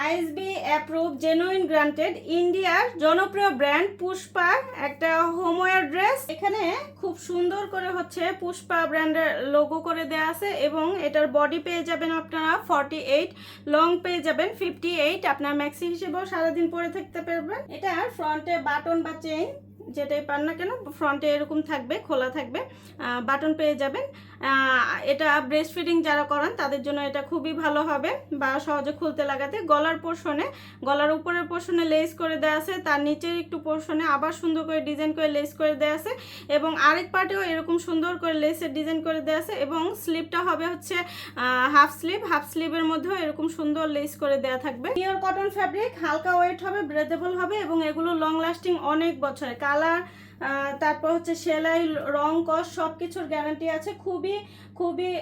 ISSB approve genuine granted ইন্ডিয়ার জনপ্রিয় brand Pushpa একটা হোমওয়্যার ড্রেস। এখানে খুব সুন্দর করে হচ্ছে পুষ্পা ব্র্যান্ডের লোগো করে দেওয়া আছে এবং এটার বডি পেয়ে যাবেন আপনারা 48, লং পেয়ে যাবেন 58। আপনার ম্যাক্সি হিসেবেও সারাদিন পরে থাকতে পারবেন। এটার ফ্রন্টে বাটন বা চেইন যেটাই পান না কেন ফ্রন্টে এরকম থাকবে, খোলা থাকবে, বাটন পেয়ে যাবেন। এটা ব্রেস্ট ফিডিং যারা করান তাদের জন্য এটা খুবই ভালো হবে বা সহজে খুলতে লাগাতে। গলার উপরের পোর্শনে লেস করে দেওয়া আছে, তার নিচের একটু পোর্শনে আবার সুন্দর করে ডিজাইন করে লেস করে দেওয়া আছে এবং আরেক পার্টেও এরকম সুন্দর করে লেসের ডিজাইন করে দেওয়া আছে এবং স্লিভটা হবে হচ্ছে হাফ স্লিভের মধ্যেও এরকম সুন্দর লেস করে দেওয়া থাকবে। পিওর কটন ফ্যাব্রিক, হালকা ওয়েট হবে, ব্রেথেবল হবে এবং এগুলো লং লাস্টিং অনেক বছর। কালার, তারপর হচ্ছে সেলাই, রং, কস সব কিছুর গ্যারান্টি আছে। খুবই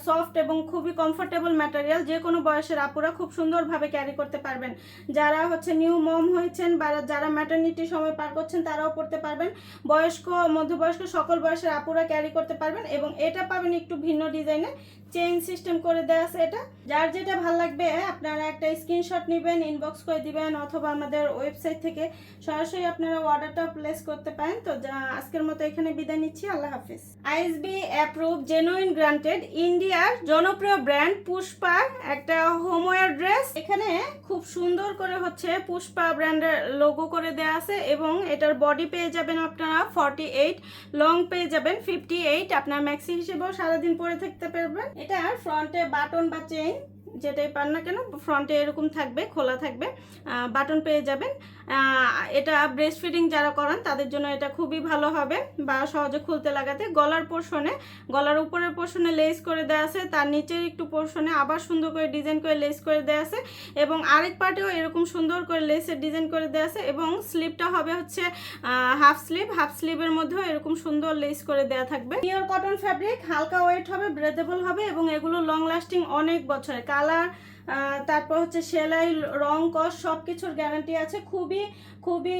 সফট এবং খুবই কমফোর্টেবল ম্যাটেরিয়াল। যে কোনো বয়সের আপুরা খুব সুন্দরভাবে ক্যারি করতে পারবেন। যারা হচ্ছে নিউ মম হয়েছেন বা যারা ম্যাটারনিটি সময় পার করছেন তারাও পড়তে পারবেন। বয়স্ক, মধ্যবয়স্ক সকল বয়সের আপুরা ক্যারি করতে পারবেন এবং এটা পাবেন একটু ভিন্ন ডিজাইনে, চেইন সিস্টেম করে দেওয়া আছে। এটা যার যেটা ভালো লাগবে আপনারা একটা স্ক্রিনশট নেবেন, ইনবক্স করে দিবেন অথবা আমাদের ওয়েবসাইট থেকে সরাসরি আপনারা অর্ডারটা প্লেস করতে পারেন। তো আজকের মতো এখানে বিদায় নিচ্ছি, আল্লাহ হাফিজ। আইএসবি অ্যাপ্রুভ জেনুইন গ্রান্টেড ইন্ডিয়ার জনপ্রিয় ব্র্যান্ড পুষ্পা একটা হোমওয়্যার ড্রেস। এখানে খুব সুন্দর করে হচ্ছে পুষ্পা ব্র্যান্ডের লোগো করে দেওয়া আছে এবং এটার বডি পেয়ে যাবেন আপনারা 48, লং পেয়ে যাবেন 58। আপনার ম্যাক্সি হিসেবেও সারাদিন পরে থাকতে পারবেন। এটার ফ্রন্টে বাটন বা চেইন যেটাই পান না কেন ফ্রন্টে এরকম থাকবে, খোলা থাকবে, বাটন পেয়ে যাবেন। এটা ব্রেস্ট ফিডিং যারা করান তাদের জন্য এটা খুবই ভালো হবে বা সহজে খুলতে লাগাতে। গলার উপরের পোর্শনে লেস করে দেওয়া আছে, তার নিচের একটু পোর্শনে আবার সুন্দর করে ডিজাইন করে লেস করে দেওয়া আছে এবং আরেক পার্টেও এরকম সুন্দর করে লেসের ডিজাইন করে দেওয়া আছে এবং স্লিভটা হবে হচ্ছে হাফ স্লিভের মধ্যেও এরকম সুন্দর লেস করে দেওয়া থাকবে। পিওর কটন ফ্যাব্রিক, হালকা ওয়েট হবে, ব্রেথেবল হবে এবং এগুলো লং লাস্টিং অনেক বছর। কালার, তারপর হচ্ছে সেলাই, রং, কস সব কিছুর গ্যারান্টি আছে। খুবই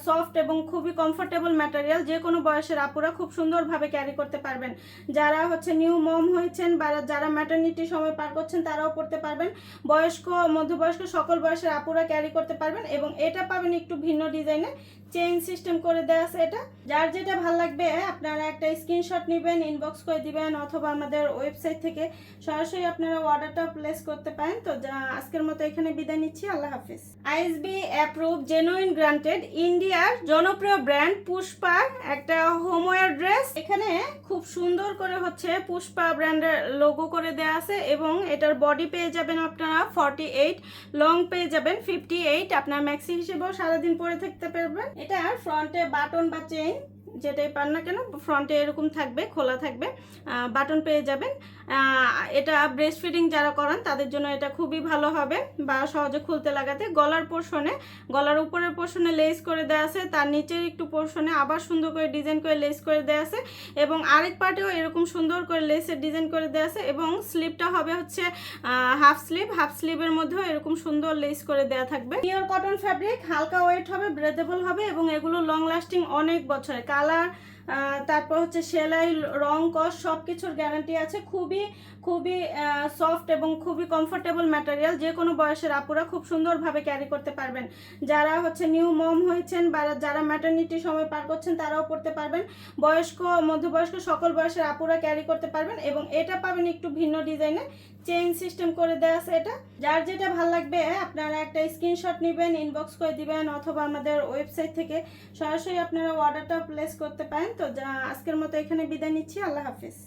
সফট এবং খুবই কমফোর্টেবল ম্যাটেরিয়াল। যে কোনো বয়সের আপুরা খুব সুন্দরভাবে ক্যারি করতে পারবেন। যারা হচ্ছে নিউ মম হয়েছেন বা যারা ম্যাটারনিটি সময় পার করছেন তারাও পড়তে পারবেন। বয়স্ক, মধ্যবয়স্ক সকল বয়সের আপুরা ক্যারি করতে পারবেন এবং এটা পাবেন একটু ভিন্ন ডিজাইনে, চেইন সিস্টেম করে দেওয়া আছে। এটা যার যেটা ভালো লাগবে আপনারা একটা স্ক্রিনশট নেবেন, ইনবক্স করে দিবেন অথবা আমাদের ওয়েবসাইট থেকে সরাসরি আপনারা অর্ডারটা প্লেস করতে পারেন। তো আজকের মতো এখানে বিদায় নিচ্ছি, আল্লাহ হাফিজ। আইএসবি অ্যাপ্রুভ জেনুইন গ্রান্টেড ইন্ডিয়ার জনপ্রিয় ব্র্যান্ড পুষ্পা একটা হোমওয়্যার ড্রেস। এখানে খুব সুন্দর করে হচ্ছে পুষ্পা ব্র্যান্ডের লোগো করে দেওয়া আছে এবং এটার বডি পেয়ে যাবেন আপনারা 48, লং পেয়ে যাবেন 58। আপনার ম্যাক্সি হিসেবেও সারাদিন পরে থাকতে পারবেন। এটার ফ্রন্টে বাটন বা চেইন যেটাই পান না কেন ফ্রন্টে এরকম থাকবে, খোলা থাকবে, বাটন পেয়ে যাবেন। এটা ব্রেস্ট ফিডিং যারা করান তাদের জন্য এটা খুবই ভালো হবে বা সহজে খুলতে লাগাতে। গলার উপরের পোর্শনে লেস করে দেওয়া আছে, তার নিচের একটু পোর্শনে আবার সুন্দর করে ডিজাইন করে লেস করে দেওয়া আছে এবং আরেক পার্টেও এরকম সুন্দর করে লেসের ডিজাইন করে দেওয়া আছে এবং স্লিভটা হবে হচ্ছে হাফ স্লিভের মধ্যেও এরকম সুন্দর লেস করে দেওয়া থাকবে। পিওর কটন ফ্যাব্রিক, হালকা ওয়েট হবে, ব্রেথেবল হবে এবং এগুলো লং লাস্টিং অনেক বছর। কালার, তারপর হচ্ছে সেলাই, রং, কস সব কিছুর গ্যারান্টি আছে। খুবই সফট এবং খুবই কমফোর্টেবল ম্যাটেরিয়াল। যে কোনো বয়সের আপুরা খুব সুন্দরভাবে ক্যারি করতে পারবেন। যারা হচ্ছে নিউ মম হয়েছেন বা যারা ম্যাটারনিটি সময় পার করছেন তারাও পড়তে পারবেন। বয়স্ক, মধ্যবয়স্ক সকল বয়সের আপুরা ক্যারি করতে পারবেন এবং এটা পাবেন একটু ভিন্ন ডিজাইনে, চেইন সিস্টেম করে দেওয়া আছে। এটা যার যেটা ভালো লাগবে আপনারা একটা স্ক্রিনশট নেবেন, ইনবক্স করে দিবেন অথবা আমাদের ওয়েবসাইট থেকে সরাসরি আপনারা অর্ডারটা প্লেস করতে পারেন। তো আজকের মতো এখানে বিদায় নিচ্ছি, আল্লাহ হাফিজ।